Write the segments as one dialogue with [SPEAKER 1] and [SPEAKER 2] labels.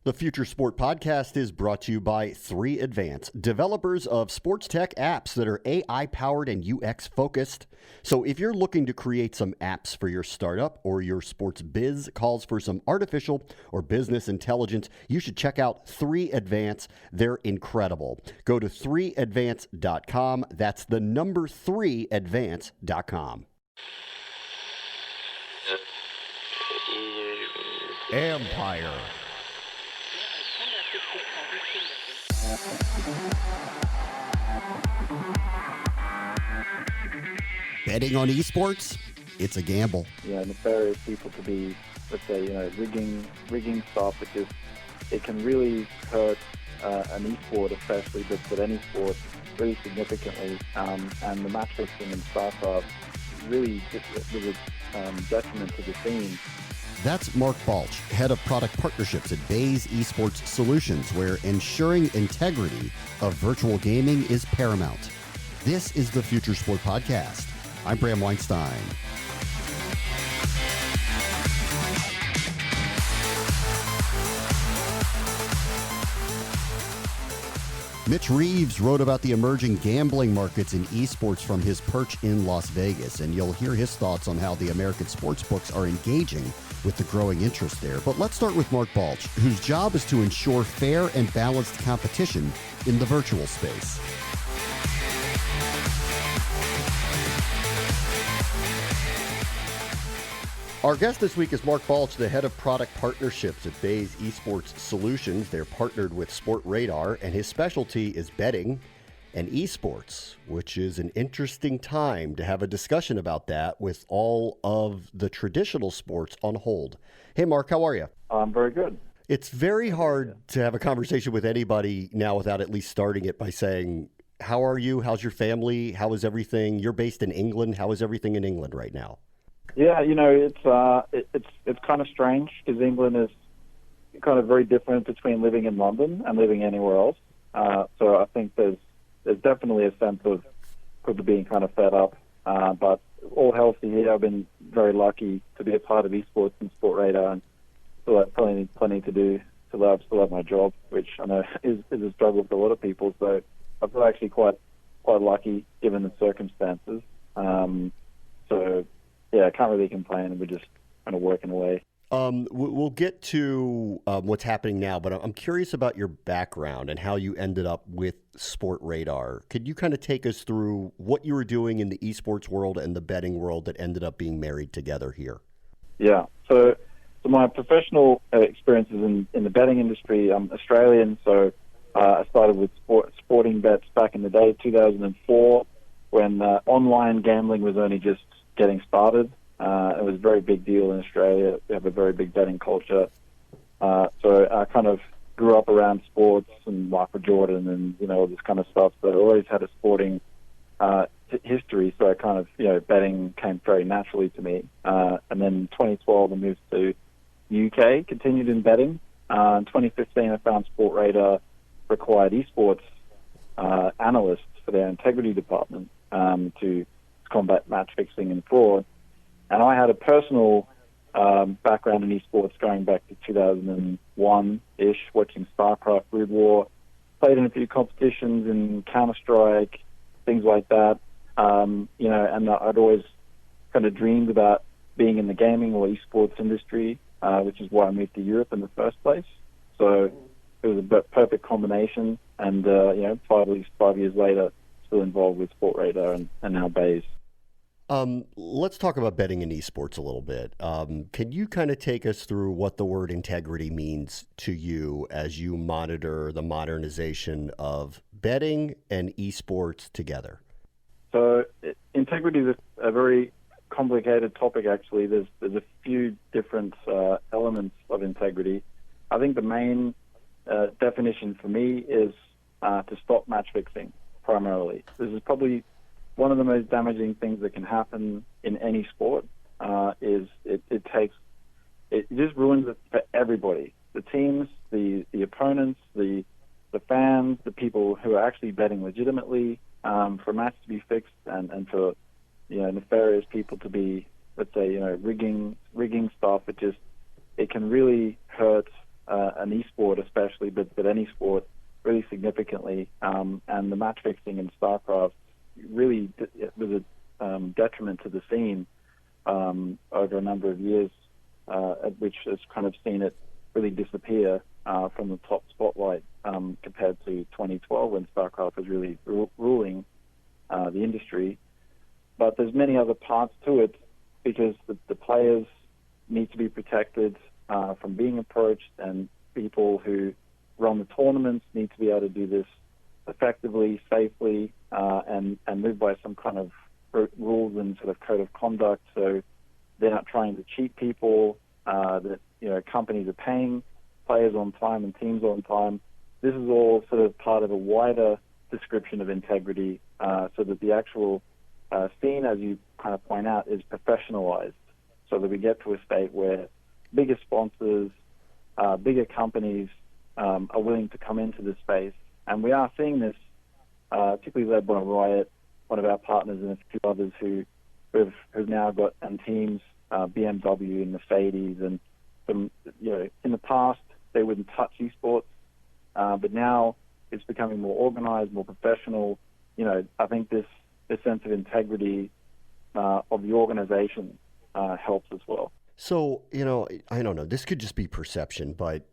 [SPEAKER 1] The Future Sport Podcast is brought to you by 3Advance, developers of sports tech apps that are AI-powered and UX-focused. So if you're looking to create some apps for your startup or your sports biz calls for some artificial or business intelligence, you should check out 3Advance. They're incredible. Go to 3advance.com. That's the number 3advance.com.
[SPEAKER 2] Empire.
[SPEAKER 1] Betting on esports? It's a gamble.
[SPEAKER 3] Nefarious people to be, let's say, rigging stuff, because it can really hurt an esport, especially, but any sport, really significantly. And the match fixing and StarCraft really just was a detriment to the scene.
[SPEAKER 1] That's Mark Balch, head of product partnerships at Baze eSports Solutions, where ensuring integrity of virtual gaming is paramount. This is the Future Sport Podcast. I'm Bram Weinstein. Mitch Reames wrote about the emerging gambling markets in esports from his perch in Las Vegas, and you'll hear his thoughts on how the American sports books are engaging with the growing interest there. But let's start with Mark Balch, whose job is to ensure fair and balanced competition in the virtual space. Our guest this week is Mark Balch, the head of product partnerships at Baze eSports Solutions. They're partnered with Sportradar, and his specialty is betting and esports, which is an interesting time to have a discussion about that with all of the traditional sports on hold. Hey, Mark, how are you?
[SPEAKER 3] I'm very good.
[SPEAKER 1] It's very hard to have a conversation with anybody now without at least starting it by saying, how are you? How's your family? How is everything? You're based in England. How is everything in England right now?
[SPEAKER 3] Yeah, it's kind of strange, because England is kind of very different between living in London and living anywhere else. So I think there's definitely a sense of being kind of fed up. But all healthy here. I've been very lucky to be a part of esports and Sportradar, and still have plenty to do. Still have my job, which I know is a struggle for a lot of people. So I feel actually quite lucky given the circumstances. Yeah, I can't really complain. We're just kind of working away.
[SPEAKER 1] We'll get to what's happening now, but I'm curious about your background and how you ended up with Sportradar. Could you kind of take us through what you were doing in the esports world and the betting world that ended up being married together here?
[SPEAKER 3] Yeah, so my professional experiences in the betting industry, I'm Australian, so I started with sporting bets back in the day, 2004, when online gambling was only just getting started. It was a very big deal in Australia. We have a very big betting culture. So I kind of grew up around sports and Michael Jordan and, all this kind of stuff. So I always had a sporting history. So I kind of, betting came very naturally to me. And then in 2012, I moved to UK, continued in betting. In 2015, I found Sportradar required esports analysts for their integrity department to combat match fixing and fraud. And I had a personal background in esports going back to 2001-ish, watching StarCraft, Brood War, played in a few competitions in Counter-Strike, things like that. And I'd always kind of dreamed about being in the gaming or esports industry, which is why I moved to Europe in the first place. So it was a perfect combination. And, 5 years later, still involved with Sportradar and now Baze.
[SPEAKER 1] Let's talk about betting in esports a little bit. Can you kind of take us through what the word integrity means to you as you monitor the modernization of betting and esports together?
[SPEAKER 3] So integrity is a very complicated topic, actually. There's a few different elements of integrity. I think the main definition for me is to stop match fixing, primarily. This is probably one of the most damaging things that can happen in any sport. Is it just ruins it for everybody. The teams, the opponents, the fans, the people who are actually betting legitimately, for a match to be fixed and for nefarious people to be, let's say, rigging stuff. It can really hurt an esport especially, but any sport really significantly. And the match fixing in StarCraft really was a detriment to the scene over a number of years, which has kind of seen it really disappear from the top spotlight compared to 2012 when StarCraft was really ruling the industry. But there's many other parts to it because the players need to be protected from being approached, and people who run the tournaments need to be able to do this effectively, safely, and live by some kind of rules and sort of code of conduct. So they're not trying to cheat people. That companies are paying players on time and teams on time. This is all sort of part of a wider description of integrity, so that the actual scene, as you kind of point out, is professionalized, so that we get to a state where bigger sponsors, bigger companies are willing to come into this space. And we are seeing this, particularly led by Riot, one of our partners, and a few others who've now got teams, BMW and Mercedes, and some, in the past they wouldn't touch esports, but now it's becoming more organized, more professional. I think this sense of integrity of the organization helps as well.
[SPEAKER 1] So, I don't know, this could just be perception, but,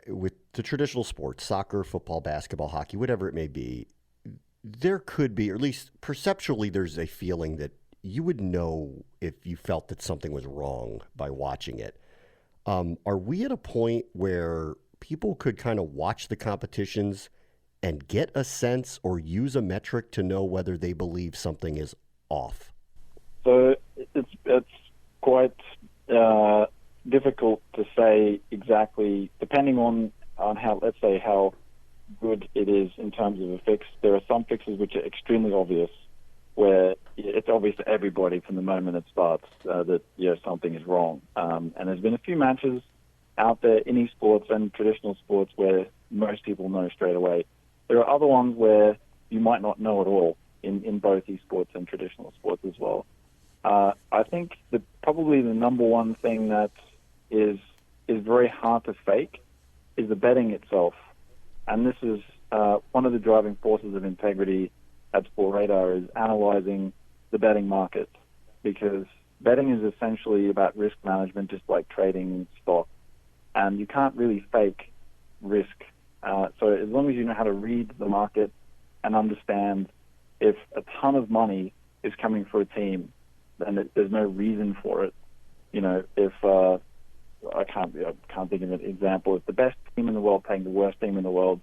[SPEAKER 1] with the traditional sports, soccer, football, basketball, hockey, whatever it may be, there could be, or at least perceptually, there's a feeling that you would know if you felt that something was wrong by watching it. Are we at a point where people could kind of watch the competitions and get a sense or use a metric to know whether they believe something is off?
[SPEAKER 3] So it's quite difficult to say exactly, depending on how, let's say, how good it is in terms of a fix. There are some fixes which are extremely obvious, where it's obvious to everybody from the moment it starts that something is wrong. And there's been a few matches out there in esports and traditional sports where most people know straight away. There are other ones where you might not know at all in both esports and traditional sports as well. I think probably the number one thing that is very hard to fake is the betting itself. And this is one of the driving forces of integrity at Sportradar, is analyzing the betting market, because betting is essentially about risk management, just like trading stock, and you can't really fake risk. So as long as you know how to read the market and understand if a ton of money is coming for a team, then there's no reason for it. If I can't think of an example. If the best team in the world playing the worst team in the world,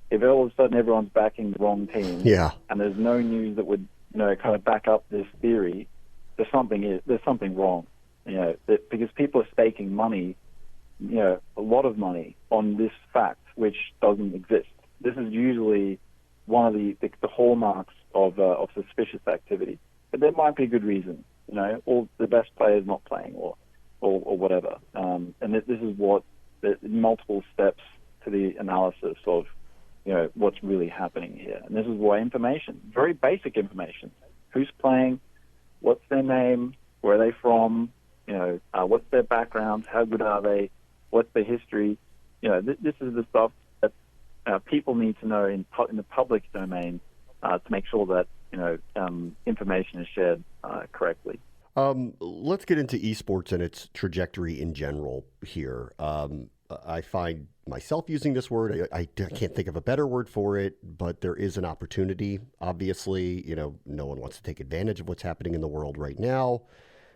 [SPEAKER 3] if all of a sudden everyone's backing the wrong team, and there's no news that would kind of back up this theory, there's something wrong. Because people are staking money, a lot of money on this fact which doesn't exist. This is usually one of the hallmarks of suspicious activity. But there might be a good reason. All the best players not playing or whatever. And this is what the multiple steps to the analysis of what's really happening here. And this is why information, very basic information, who's playing, what's their name, where are they from, what's their background, how good are they, what's their history. This is the stuff that people need to know in the public domain to make sure that information is shared correctly.
[SPEAKER 1] Let's get into esports and its trajectory in general here. I find myself using this word. I can't think of a better word for it, but there is an opportunity. Obviously, no one wants to take advantage of what's happening in the world right now,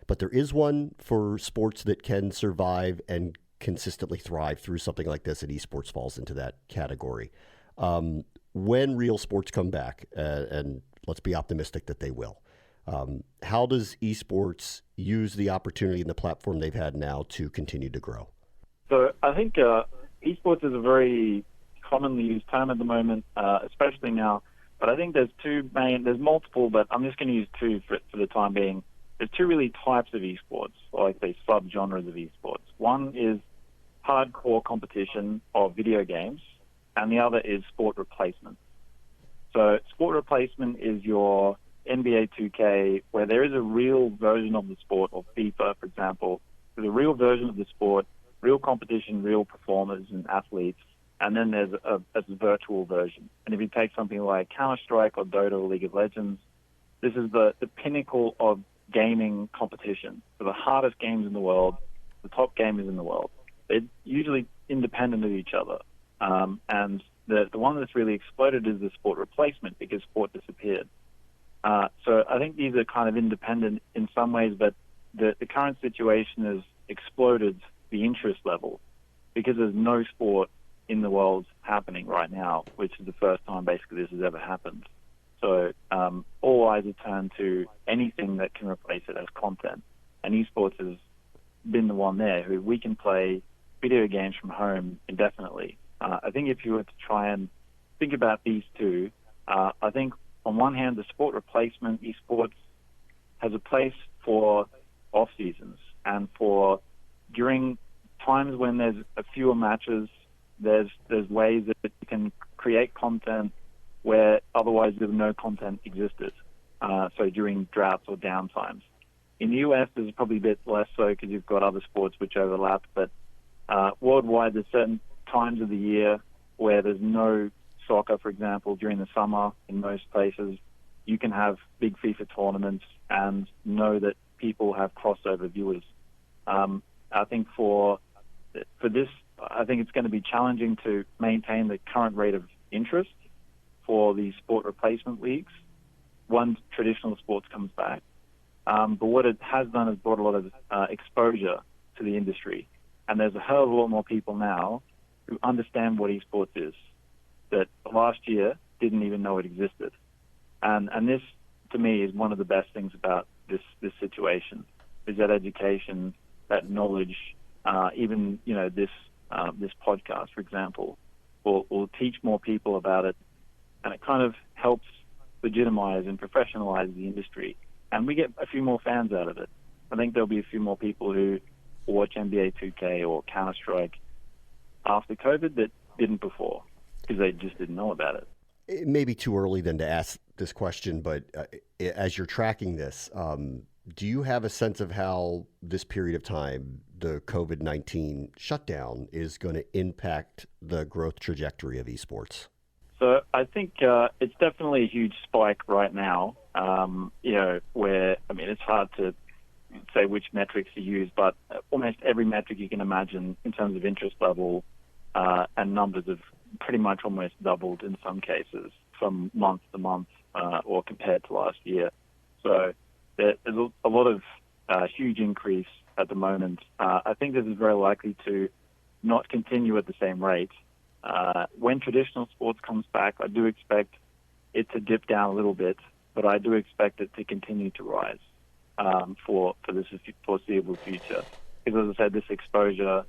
[SPEAKER 1] but there is one for sports that can survive and consistently thrive through something like this, and esports falls into that category. When real sports come back, and let's be optimistic that they will, how does esports use the opportunity and the platform they've had now to continue to grow?
[SPEAKER 3] So I think esports is a very commonly used term at the moment, especially now. But I think there's multiple, but I'm just going to use two for the time being. There's two really types of esports, or like say sub-genres of esports. One is hardcore competition of video games, and the other is sport replacement. So sport replacement is your NBA 2K, where there is a real version of the sport, or FIFA, for example. There's a real version of the sport real competition, real performers and athletes, and then there's a virtual version. And if you take something like Counter-Strike or Dota or League of Legends, this is the pinnacle of gaming competition. So the hardest games in the world, the top gamers in the world. They're usually independent of each other. And the one that's really exploded is the sport replacement, because sport disappeared. So I think these are kind of independent in some ways, but the current situation has exploded the interest level because there's no sport in the world happening right now, which is the first time basically this has ever happened. So all eyes are turned to anything that can replace it as content. And eSports has been the one there who we can play video games from home indefinitely. I think if you were to try and think about these two, I think on one hand, the sport replacement, eSports, has a place for off seasons and for during times when there's a fewer matches, there's ways that you can create content where otherwise no content existed. So during droughts or downtimes. In the US, there's probably a bit less so because you've got other sports which overlap, but worldwide, there's certain times of the year where there's no soccer, for example, during the summer in most places. You can have big FIFA tournaments and know that people have crossover viewers. I think for this, I think it's going to be challenging to maintain the current rate of interest for the sport replacement leagues once traditional sports comes back. But what it has done is brought a lot of exposure to the industry. And there's a hell of a lot more people now who understand what esports is that last year didn't even know it existed. And this, to me, is one of the best things about this situation, is that education, that knowledge, even, this podcast, for example, will teach more people about it. And it kind of helps legitimize and professionalize the industry. And we get a few more fans out of it. I think there'll be a few more people who watch NBA 2K or Counter-Strike after COVID that didn't before because they just didn't know about it.
[SPEAKER 1] It may be too early then to ask this question, but as you're tracking this, do you have a sense of how this period of time, the COVID-19 shutdown, is going to impact the growth trajectory of esports?
[SPEAKER 3] So I think it's definitely a huge spike right now, where, it's hard to say which metrics to use, but almost every metric you can imagine in terms of interest level and numbers have pretty much almost doubled in some cases from month to month or compared to last year. So there's a lot of huge increase at the moment. I think this is very likely to not continue at the same rate. When traditional sports comes back, I do expect it to dip down a little bit, but I do expect it to continue to rise for this foreseeable future. Because as I said, this exposure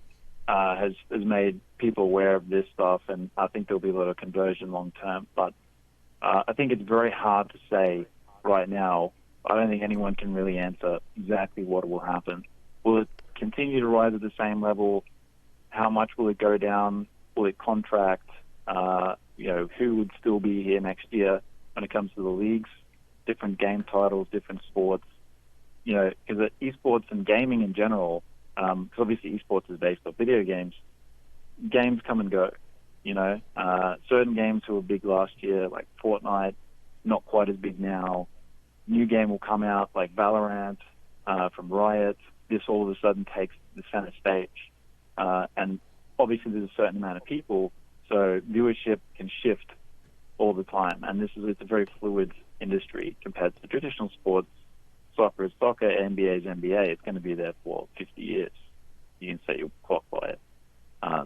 [SPEAKER 3] has made people aware of this stuff, and I think there'll be a lot of conversion long term. But I think it's very hard to say right now. I don't think anyone can really answer exactly what will happen. Will it continue to rise at the same level? How much will it go down? Will it contract? Who would still be here next year when it comes to the leagues, different game titles, different sports? Because esports and gaming in general, because obviously esports is based on video games, games come and go. Certain games who were big last year, like Fortnite, not quite as big now. New game will come out like Valorant from Riot. This all of a sudden takes the center stage. And obviously there's a certain amount of people, so viewership can shift all the time. And it's a very fluid industry compared to traditional sports. Soccer is soccer, NBA is NBA. It's going to be there for 50 years. You can say you'll qualify it.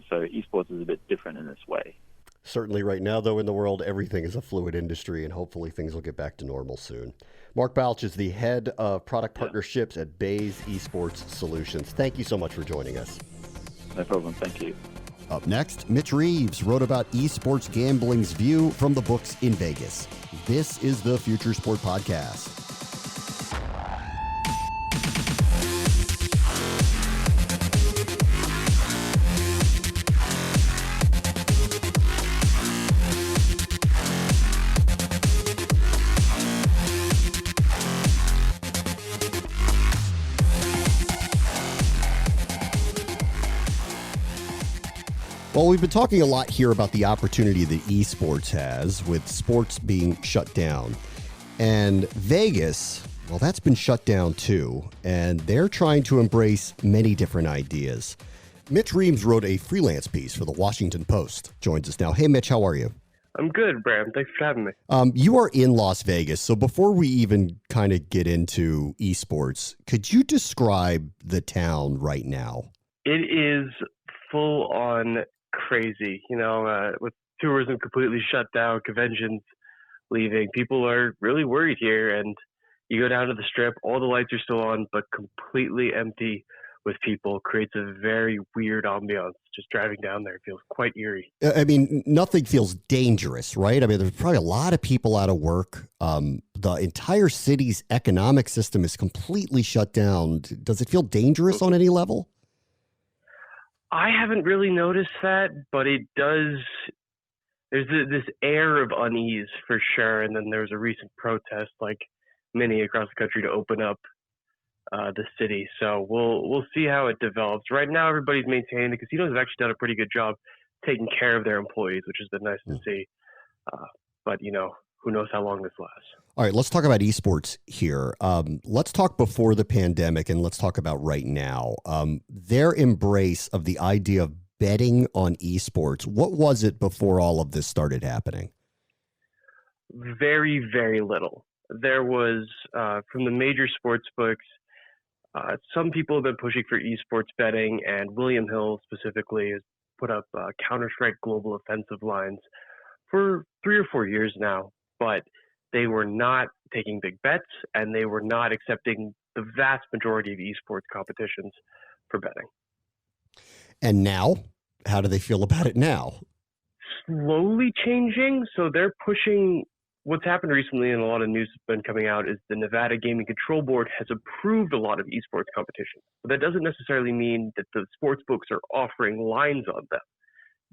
[SPEAKER 3] So esports is a bit different in this way.
[SPEAKER 1] Certainly right now, though, in the world, everything is a fluid industry, and hopefully things will get back to normal soon. Mark Balch is the head of product partnerships at Baze Esports Solutions. Thank you so much for joining us.
[SPEAKER 3] No problem. Thank you.
[SPEAKER 1] Up next, Mitch Reames wrote about esports gambling's view from the books in Vegas. This is the Future Sport Podcast. Well, we've been talking a lot here about the opportunity that eSports has with sports being shut down. And Vegas, well, that's been shut down too. And they're trying to embrace many different ideas. Mitch Reames wrote a freelance piece for the Washington Post. Joins us now. Hey, Mitch, how are you?
[SPEAKER 2] I'm good, Bram. Thanks for having me.
[SPEAKER 1] You are in Las Vegas. So before we even kind of get into eSports, could you describe the town right now?
[SPEAKER 2] It is full on crazy, with tourism completely shut down, conventions leaving. People are really worried here. And you go down to the strip, all the lights are still on, but completely empty with people. Creates a very weird ambiance. Just driving down there feels quite eerie.
[SPEAKER 1] I mean, nothing feels dangerous, right? I mean, there's probably a lot of people out of work. The entire city's economic system is completely shut down. Does it feel dangerous on any level?
[SPEAKER 2] I haven't really noticed that, but it does. There's this air of unease for sure. And then there was a recent protest, like many across the country, to open up the city. So we'll see how it develops. Right now, everybody's maintaining. The casinos have actually done a pretty good job taking care of their employees, which has been nice to see. But who knows how long this lasts.
[SPEAKER 1] All right, let's talk about esports here. Let's talk before the pandemic and let's talk about right now. Their embrace of the idea of betting on esports. What was it before all of this started happening?
[SPEAKER 2] Very, very little. There was, from the major sports books, some people have been pushing for esports betting, and William Hill specifically has put up Counter-Strike Global Offensive lines for 3 or 4 years now, but they were not taking big bets, and they were not accepting the vast majority of esports competitions for betting.
[SPEAKER 1] And now, how do they feel about it now?
[SPEAKER 2] Slowly changing. So they're pushing. What's happened recently, and a lot of news has been coming out, is the Nevada Gaming Control Board has approved a lot of esports competitions. But that doesn't necessarily mean that the sports books are offering lines on them.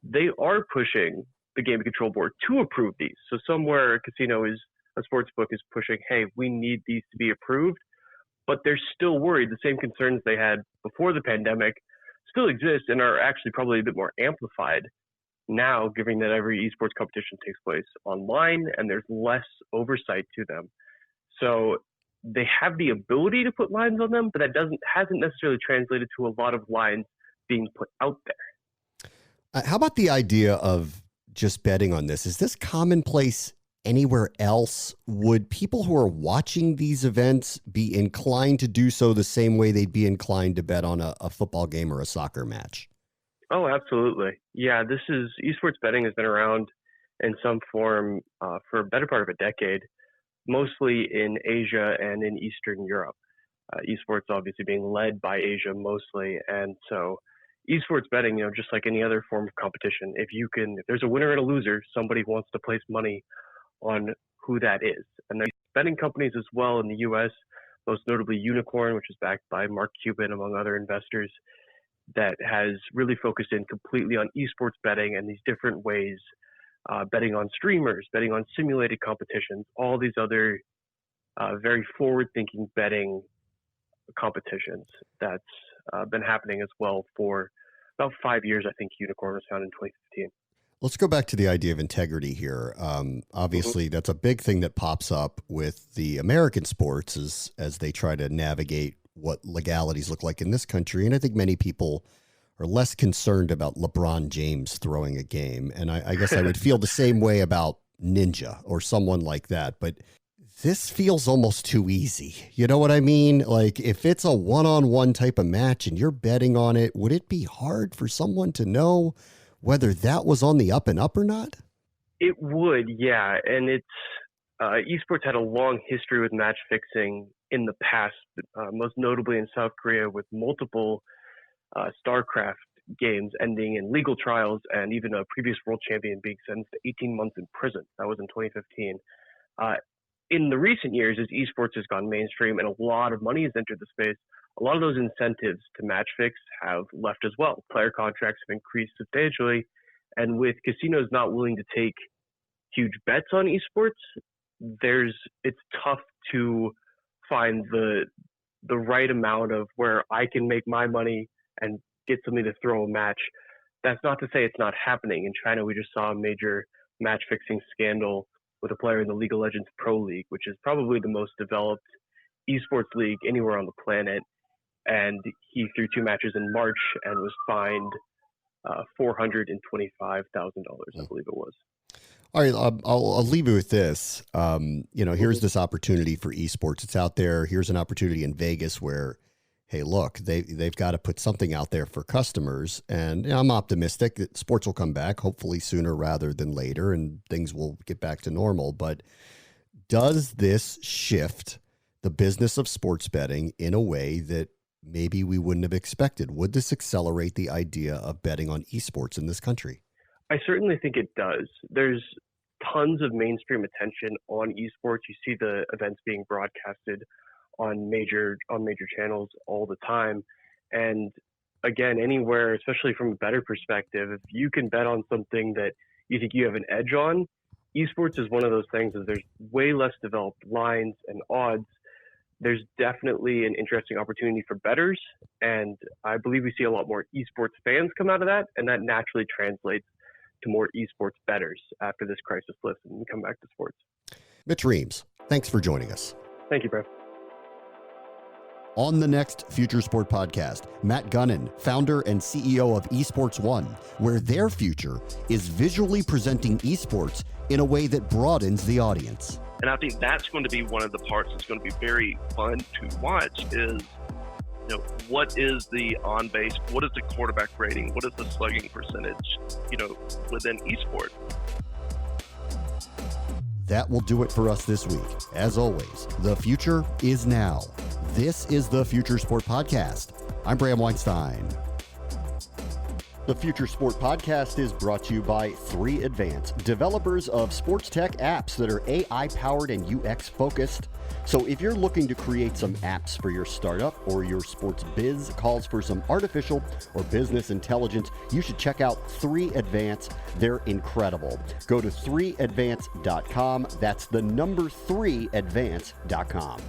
[SPEAKER 2] They are pushing the Gaming Control Board to approve these. So somewhere a sports book is pushing, hey, we need these to be approved. But they're still worried. The same concerns they had before the pandemic still exist and are actually probably a bit more amplified now, given that every esports competition takes place online and there's less oversight to them. So they have the ability to put lines on them, but that hasn't necessarily translated to a lot of lines being put out there.
[SPEAKER 1] How about the idea of just betting on this? Is this commonplace anywhere else? Would people who are watching these events be inclined to do so the same way they'd be inclined to bet on a football game or a soccer match?
[SPEAKER 2] Oh, absolutely. Yeah, esports betting has been around in some form for a better part of a decade, mostly in Asia and in Eastern Europe. Esports obviously being led by Asia mostly. And so esports betting, just like any other form of competition, if there's a winner and a loser, somebody wants to place money on who that is. And there's betting companies as well in the U.S., most notably Unicorn, which is backed by Mark Cuban, among other investors, that has really focused in completely on esports betting and these different ways, betting on streamers, betting on simulated competitions, all these other very forward-thinking betting competitions that's been happening as well for about 5 years. I think Unicorn was founded in 2015.
[SPEAKER 1] Let's go back to the idea of integrity here. Obviously, that's a big thing that pops up with the American sports as they try to navigate what legalities look like in this country. And I think many people are less concerned about LeBron James throwing a game. And I guess I would feel the same way about Ninja or someone like that. But this feels almost too easy. You know what I mean? Like, if it's a one-on-one type of match and you're betting on it, would it be hard for someone to know whether that was on the up and up or not?
[SPEAKER 2] It would, yeah. And esports had a long history with match fixing in the past, most notably in South Korea, with multiple StarCraft games ending in legal trials and even a previous world champion being sentenced to 18 months in prison. That was in 2015. In the recent years, as esports has gone mainstream and a lot of money has entered the space, a lot of those incentives to match fix have left as well. Player contracts have increased substantially, and with casinos not willing to take huge bets on esports, it's tough to find the right amount of where I can make my money and get somebody to throw a match that's not to say it's not happening. In China, we just saw a major match fixing scandal with a player in the League of Legends Pro League, which is probably the most developed esports league anywhere on the planet. And he threw 2 matches in March and was fined $425,000, I believe it was.
[SPEAKER 1] All right, I'll leave you with this. Here's this opportunity for esports. It's out there. Here's an opportunity in Vegas where, hey, look, they've got to put something out there for customers. And I'm optimistic that sports will come back, hopefully sooner rather than later, and things will get back to normal. But does this shift the business of sports betting in a way that maybe we wouldn't have expected? Would this accelerate the idea of betting on esports in this country?
[SPEAKER 2] I certainly think it does. There's tons of mainstream attention on esports. You see the events being broadcasted on major channels all the time. And again, anywhere, especially from a better perspective, if you can bet on something that you think you have an edge on, esports is one of those things that there's way less developed lines and odds. There's definitely an interesting opportunity for bettors, and I believe we see a lot more esports fans come out of that, and that naturally translates to more esports bettors after this crisis lifts and we come back to sports.
[SPEAKER 1] Mitch Reames, thanks for joining us.
[SPEAKER 2] Thank you, bro.
[SPEAKER 1] On the next Future Sport podcast, Matt Gunnan, founder and CEO of Esports One, where their future is visually presenting esports in a way that broadens the audience.
[SPEAKER 4] And I think that's going to be one of the parts that's going to be very fun to watch is, what is the on base, what is the quarterback rating, what is the slugging percentage, within esports.
[SPEAKER 1] That will do it for us this week. As always, the future is now. This is the Future Sport Podcast. I'm Bram Weinstein. The Future Sport Podcast is brought to you by 3Advance, developers of sports tech apps that are AI-powered and UX-focused. So if you're looking to create some apps for your startup or your sports biz calls for some artificial or business intelligence, you should check out 3Advance. They're incredible. Go to 3advance.com. That's the number 3advance.com.